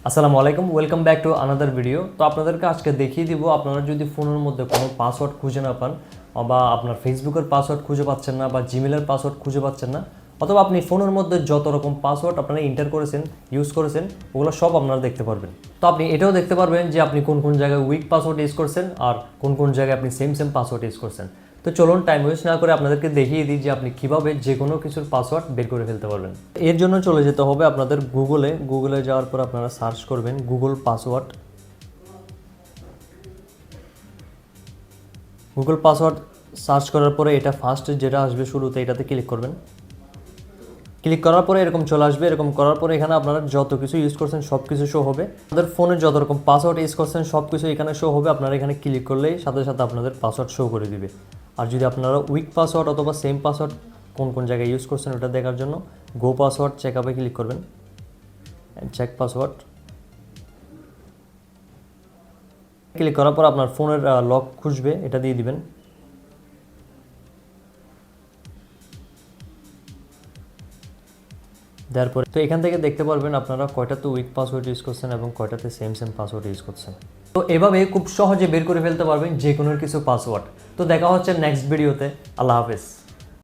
আসসালামু আলাইকুম, welcome back to another video. তো আপনাদেরকে আজকে দেখিয়ে দিব, আপনারা যদি ফোনের মধ্যে কোনো পাসওয়ার্ড খুঁজে না পান, বা আপনার ফেসবুকের পাসওয়ার্ড খুঁজে পাচ্ছেন না, বা জিমেলের পাসওয়ার্ড খুঁজে পাচ্ছেন না, অথবা আপনি ফোনের মধ্যে যত রকম পাসওয়ার্ড আপনারা এন্টার করেছেন, ইউজ করেছেন, ওগুলো সব আপনারা দেখতে পারবেন। তো আপনি এটাও দেখতে পারবেন যে আপনি কোন কোন জায়গায় উইক পাসওয়ার্ড ইউজ করছেন আর কোন কোন জায়গায় আপনি সেম পাসওয়ার্ড ইউজ করছেন। তো চলুন টাইম ওয়েস্ট না করে আপনাদেরকে দেখিয়ে দিই যে আপনি কীভাবে যে কোনো কিছুর পাসওয়ার্ড বের করে ফেলতে পারবেন। এর জন্য চলে যেতে হবে আপনাদের গুগলে যাওয়ার পর আপনারা সার্চ করবেন গুগল পাসওয়ার্ড সার্চ করার পরে এটা ফার্স্ট যেটা আসবে শুরুতে, এটাতে ক্লিক করবেন। ক্লিক করার পরে এরকম চলে আসবে। এরকম করার পরে এখানে আপনারা যত কিছু ইউজ করছেন সব কিছু শো হবে। আপনাদের ফোনে যত রকম পাসওয়ার্ড ইউজ করছেন সব কিছু এখানে শো হবে। আপনারা এখানে ক্লিক করলেই সাথে সাথে আপনাদের পাসওয়ার্ড শো করে দিবে। আর যদি আপনারা উইক পাসওয়ার্ড অথবা সেম পাসওয়ার্ড কোন কোন জায়গায় ইউজ করছেন ওটা দেখার জন্য গো পাসওয়ার্ড চেক আপে ক্লিক করবেন। চেক পাসওয়ার্ড ক্লিক করার পর আপনার ফোনের লক খুঁজবে, এটা দিয়ে দিবেন। দেওয়ার পরে তো এখান থেকে দেখতে পারবেন আপনারা কয়টাতে উইক পাসওয়ার্ড ইউজ করছেন এবং কয়টাতে সেম পাসওয়ার্ড ইউজ করছেন। তো এভাবে খুব সহজে বের করে ফেলতে পারবেন যে কোনো কিছু পাসওয়ার্ড। তো দেখা হচ্ছে নেক্সট ভিডিওতে। আল্লাহ হাফেজ।